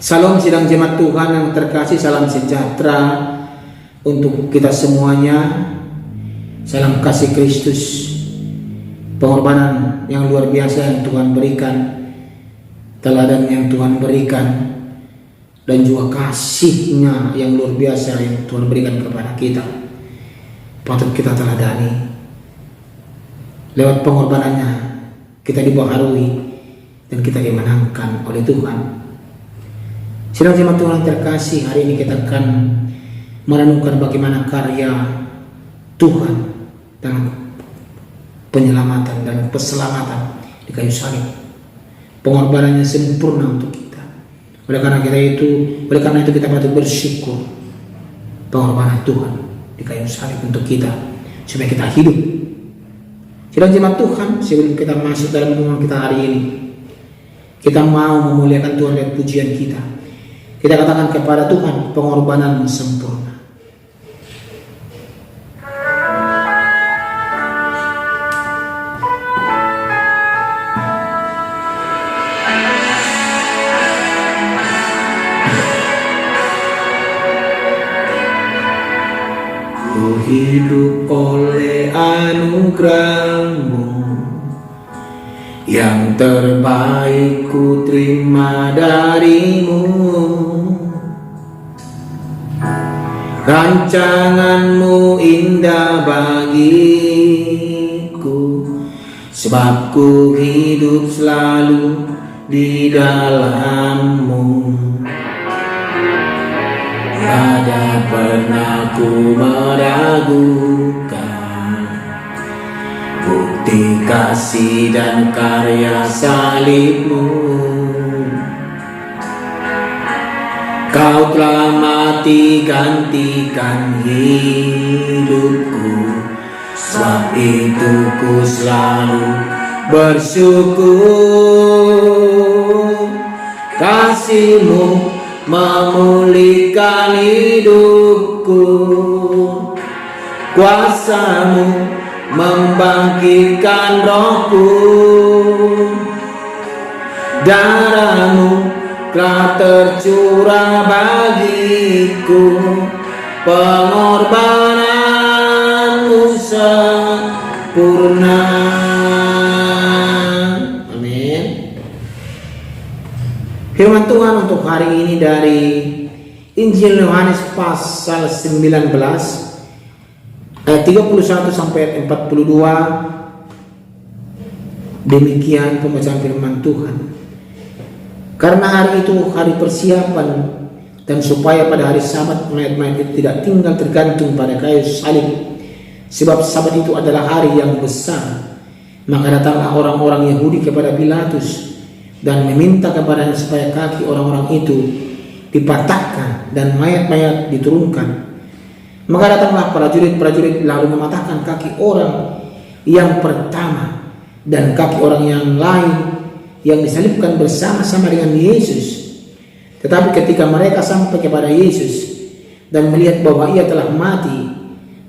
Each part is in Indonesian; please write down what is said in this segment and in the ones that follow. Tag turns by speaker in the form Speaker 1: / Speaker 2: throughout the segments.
Speaker 1: Salam sidang jemaat Tuhan yang terkasih, salam sejahtera untuk kita semuanya. Salam kasih Kristus, pengorbanan yang luar biasa yang Tuhan berikan, teladan yang Tuhan berikan, dan juga kasih-Nya yang luar biasa yang Tuhan berikan kepada kita. Patut kita teladani. Lewat pengorbanannya kita dibaharui dan kita dimenangkan oleh Tuhan. Sidang jemaat Tuhan yang terkasih, hari ini kita akan merenungkan bagaimana karya Tuhan dalam penyelamatan dan keselamatan di kayu salib. Pengorbanannya sempurna untuk kita. Oleh karena itu kita patut bersyukur pengorbanan Tuhan di kayu salib untuk kita, supaya kita hidup. Sidang jemaat Tuhan, sebelum kita masuk dalam renungan kita hari ini, kita mau memuliakan Tuhan dan pujian kita. Kita katakan kepada Tuhan, pengorbanan sempurna. Ku hidup oleh anugerah-Mu, yang terbaik ku terima dari-Mu. Rancangan-Mu indah bagiku, sebab ku hidup selalu di dalam-Mu. Tiada pernah ku meragukan bukti kasih dan karya salib-Mu. Kau telah mati gantikan hidupku, sebab itu ku selalu bersyukur. Kasih-Mu memulihkan hidupku, kuasa-Mu membangkitkan rohku. Darah-Mu telah tercurah bagiku, pengorbanan-Mu sempurna. Amin. Firman Tuhan untuk hari ini dari Injil Yohanes pasal 19 ayat 31 sampai 42. Demikian pembacaan firman Tuhan. Karena hari itu hari persiapan, dan supaya pada hari Sabat mayat-mayat itu tidak tinggal tergantung pada kayu salib, sebab Sabat itu adalah hari yang besar, maka datanglah orang-orang Yahudi kepada Pilatus dan meminta kepadanya supaya kaki orang-orang itu dipatahkan dan mayat-mayat diturunkan. Maka datanglah prajurit-prajurit lalu mematahkan kaki orang yang pertama dan kaki orang yang lain yang disalibkan bersama-sama dengan Yesus. Tetapi ketika mereka sampai kepada Yesus dan melihat bahwa ia telah mati,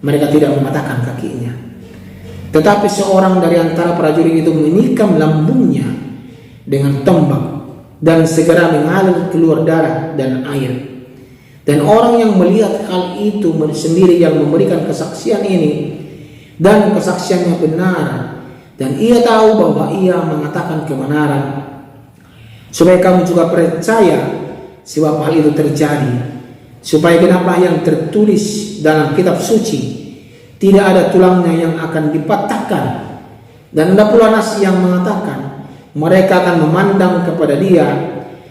Speaker 1: mereka tidak mematahkan kakinya. Tetapi seorang dari antara prajurit itu menikam lambungnya dengan tombak, dan segera mengalir keluar darah dan air. Dan orang yang melihat hal itu sendiri yang memberikan kesaksian ini, dan kesaksiannya benar, dan ia tahu bahwa ia mengatakan kebenaran, supaya kamu juga percaya sebab hal itu terjadi, supaya genaplah yang tertulis dalam kitab suci, tidak ada tulangnya yang akan dipatahkan. Dan ada pula nas yang mengatakan, mereka akan memandang kepada dia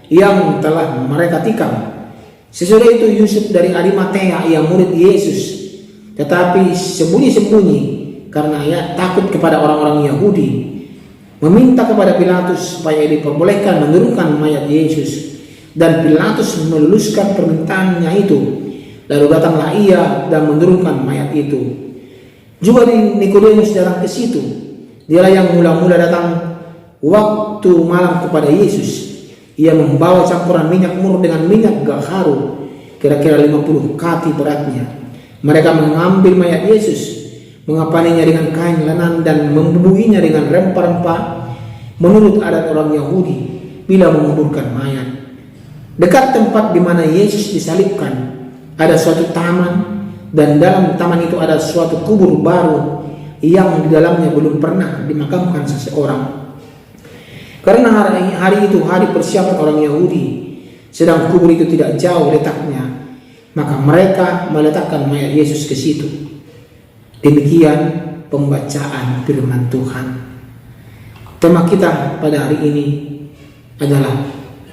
Speaker 1: yang telah mereka tikam. Sesudah itu Yusuf dari Arimatea yang murid Yesus, tetapi sembunyi-sembunyi karena ia takut kepada orang-orang Yahudi, meminta kepada Pilatus supaya diperbolehkan menurunkan mayat Yesus. Dan Pilatus meluluskan permintaannya itu. Lalu datanglah ia dan menurunkan mayat itu. Juga Nikodemus datang ke situ. Dialah yang mula-mula datang waktu malam kepada Yesus. Ia membawa campuran minyak murni dengan minyak gaharu, kira-kira 50 kati beratnya. Mereka mengambil mayat Yesus, mengapaninya dengan kain lenan dan membubuhinya dengan rempah-rempah menurut adat orang Yahudi bila menguburkan mayat. Dekat tempat di mana Yesus disalibkan ada suatu taman, dan dalam taman itu ada suatu kubur baru yang di dalamnya belum pernah dimakamkan seseorang. Karena hari itu hari persiapan orang Yahudi, sedang kubur itu tidak jauh letaknya, maka mereka meletakkan mayat Yesus ke situ. Demikian pembacaan firman Tuhan. Tema kita pada hari ini adalah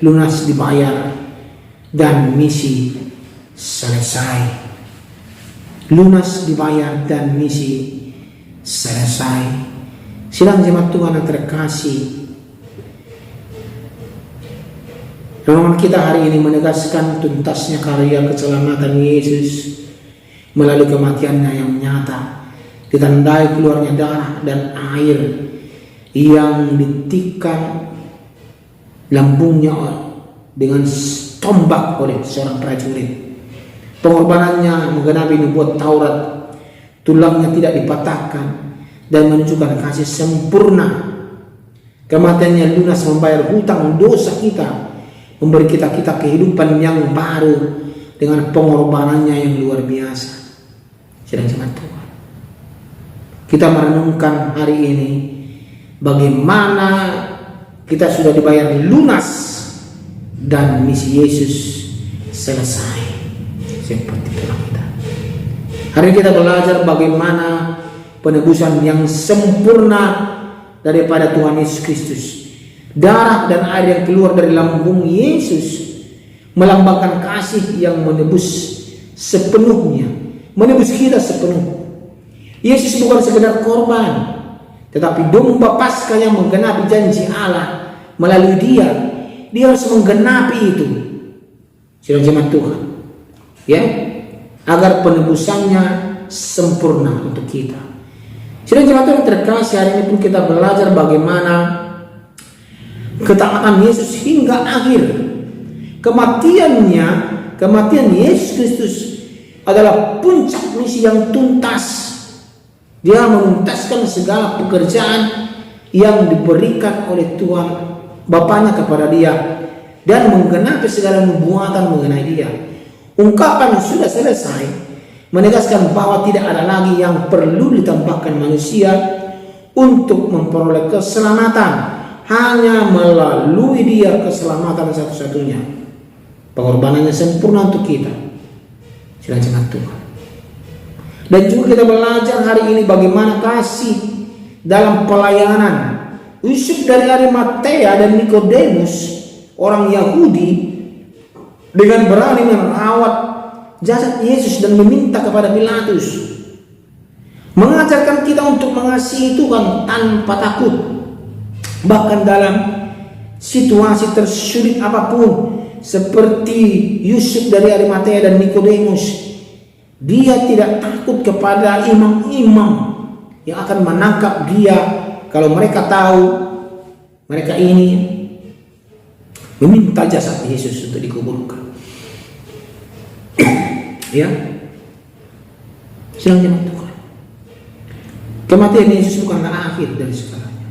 Speaker 1: lunas dibayar dan misi selesai. Lunas dibayar dan misi selesai. Sidang jemaat Tuhan yang terkasih, renungan kita hari ini menegaskan tuntasnya karya keselamatan Yesus melalui kematiannya yang nyata, ditandai keluarnya darah dan air yang ditikam lambungnya dengan tombak oleh seorang prajurit. Pengorbanannya menggenapi nubuat Taurat, tulangnya tidak dipatahkan dan menunjukkan kasih sempurna. Kematiannya lunas membayar hutang dosa kita, memberi kita kehidupan yang baru dengan pengorbanannya yang luar biasa. Sedang jemaat Tuhan, kita merenungkan hari ini bagaimana kita sudah dibayar lunas dan misi Yesus selesai. Seperti itulah kita. Hari ini kita belajar bagaimana penebusan yang sempurna daripada Tuhan Yesus Kristus. Darah dan air yang keluar dari lambung Yesus melambangkan kasih yang menebus sepenuhnya, menebus kita sepenuh. Yesus bukan sekedar korban, tetapi domba Paskah yang menggenapi janji Allah melalui Dia. Dia harus menggenapi itu. Saudara jemaat Tuhan, ya, agar penebusannya sempurna untuk kita. Saudara jemaat Tuhan terkasih, hari ini pun kita belajar bagaimana ketaatan Yesus hingga akhir. Kematian Yesus Kristus adalah puncak misi yang tuntas. Dia menuntaskan segala pekerjaan yang diberikan oleh Tuhan Bapanya kepada Dia dan menggenapi segala nubuatan mengenai Dia. Ungkapan sudah selesai menegaskan bahwa tidak ada lagi yang perlu ditambahkan manusia untuk memperoleh keselamatan. Hanya melalui Dia keselamatan satu-satunya. Pengorbanannya sempurna untuk kita. Silakan jemaat Tuhan. Dan juga kita belajar hari ini bagaimana kasih dalam pelayanan. Yusuf dari Arimatea dan Nikodemus, orang Yahudi, dengan berani merawat jasad Yesus dan meminta kepada Pilatus, mengajarkan kita untuk mengasihi Tuhan tanpa takut. Bahkan dalam situasi tersulit apapun, seperti Yusuf dari Arimatea dan Nikodemus, dia tidak takut kepada imam-imam yang akan menangkap dia kalau mereka tahu mereka ini meminta jasad Yesus untuk dikuburkan. Ya, sedang jemaat Tuhan, kematian Yesus bukanlah akhir dari segalanya,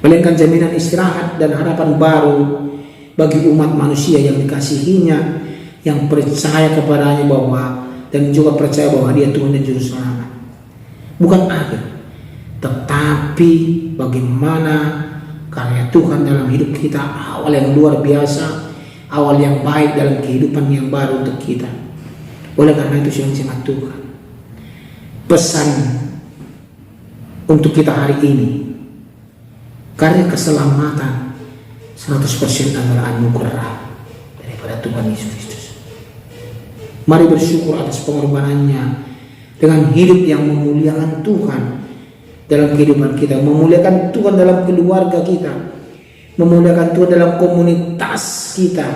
Speaker 1: melainkan jaminan istirahat dan harapan baru bagi umat manusia yang dikasihinya, yang percaya kepadanya dan juga percaya bahwa Dia Tuhan dan Juru Selamat. Bukan akhir, tetapi bagaimana karya Tuhan dalam hidup kita, awal yang luar biasa, awal yang baik dalam kehidupan yang baru untuk kita. Oleh karena itu, siang jemaat Tuhan, pesan untuk kita hari ini, karya keselamatan 100% adalah anugerah daripada Tuhan Yesus Kristus. Mari bersyukur atas pengorbanannya dengan hidup yang memuliakan Tuhan dalam kehidupan kita, memuliakan Tuhan dalam keluarga kita, memuliakan Tuhan dalam komunitas kita,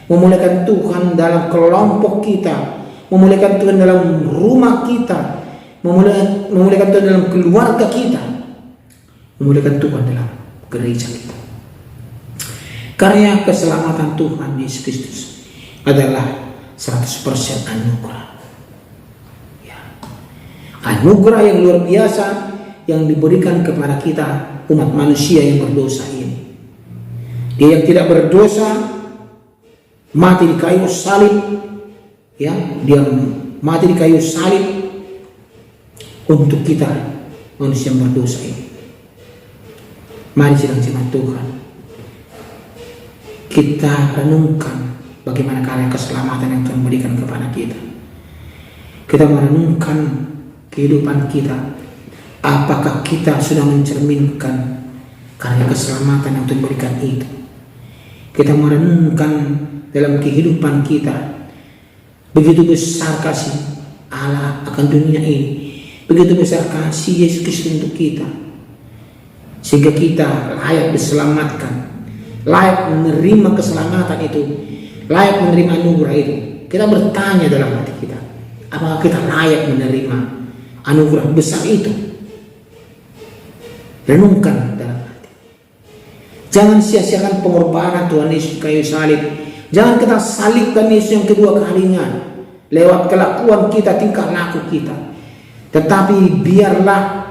Speaker 1: memuliakan Tuhan dalam kelompok kita, memuliakan Tuhan dalam rumah kita, memuliakan Tuhan dalam keluarga kita, memuliakan Tuhan dalam gereja kita. Karya keselamatan Tuhan Yesus Kristus adalah 100% anugerah. Ya. Anugerah yang luar biasa yang diberikan kepada kita umat manusia yang berdosa ini. Dia yang tidak berdosa mati di kayu salib, ya, dia mati di kayu salib untuk kita manusia yang berdosa ini. Mari sidang jemaat Tuhan, kita renungkan bagaimana karya keselamatan yang Tuhan berikan kepada kita. Kita merenungkan kehidupan kita. Apakah kita sudah mencerminkan karya keselamatan yang Tuhan berikan itu? Kita merenungkan dalam kehidupan kita, begitu besar kasih Allah akan dunia ini, begitu besar kasih Yesus Kristus untuk kita, sehingga kita layak diselamatkan, layak menerima keselamatan itu, layak menerima anugerah itu. Kita bertanya dalam hati kita, apakah kita layak menerima anugerah besar itu? Renungkan dalam hati. Jangan sia-siakan pengorbanan Tuhan Yesus kayu salib. Jangan kita salibkan Yesus yang kedua kalinya lewat kelakuan kita, tingkah laku kita. Tetapi biarlah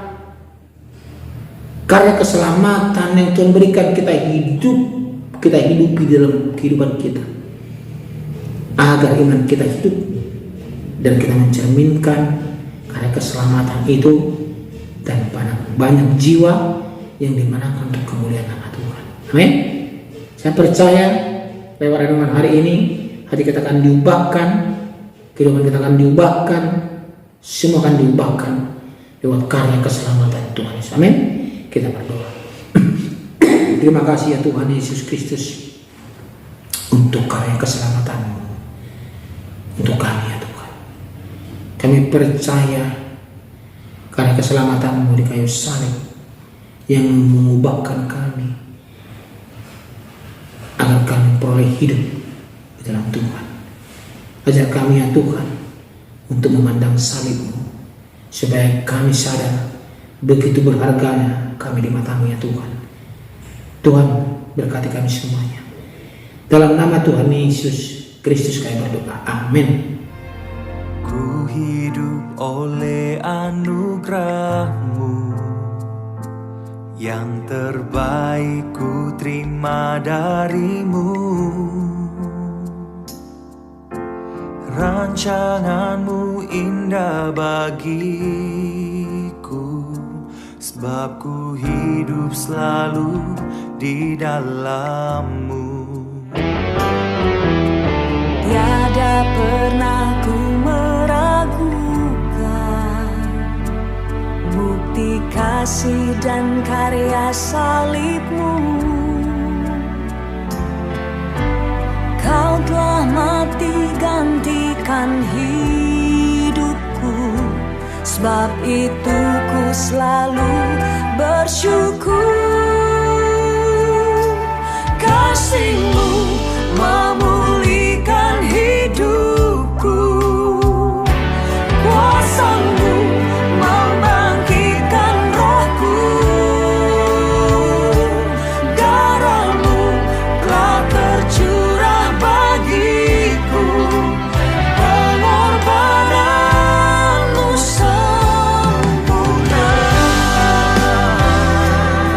Speaker 1: karya keselamatan yang Tuhan berikan kita hidupi dalam kehidupan kita, agar iman kita hidup dan kita mencerminkan karya keselamatan itu, dan banyak jiwa yang dimenangkan untuk kemuliaan nama Tuhan. Amin. Saya percaya lewat renungan hari ini hati kita akan diubahkan, kehidupan kita akan diubahkan, semua akan diubahkan lewat karya keselamatan Tuhan Yesus. Amin. Kita berdoa. Terima kasih ya Tuhan Yesus Kristus untuk karya keselamatan-Mu untuk kami ya Tuhan. Kami percaya karya keselamatan-Mu di kayu salib yang mengubahkan kami agar kami memperoleh hidup di dalam Tuhan. Ajar kami ya Tuhan untuk memandang salib-Mu, supaya kami sadar begitu berharganya kami di mata-Mu ya Tuhan. Tuhan berkati kami semuanya. Dalam nama Tuhan Yesus Kristus kami berdoa. Amin.
Speaker 2: Ku hidup oleh anugerah-Mu, yang terbaik ku terima dari-Mu. Rancangan-Mu indah bagiku, sebab ku hidup selalu di dalam-Mu.
Speaker 3: Tiada pernah ku meragukan bukti kasih dan karya salib-Mu. Kau telah mati gantikan hidupku, sebab itu ku selalu bersyukur. Kasih-Mu memulihkan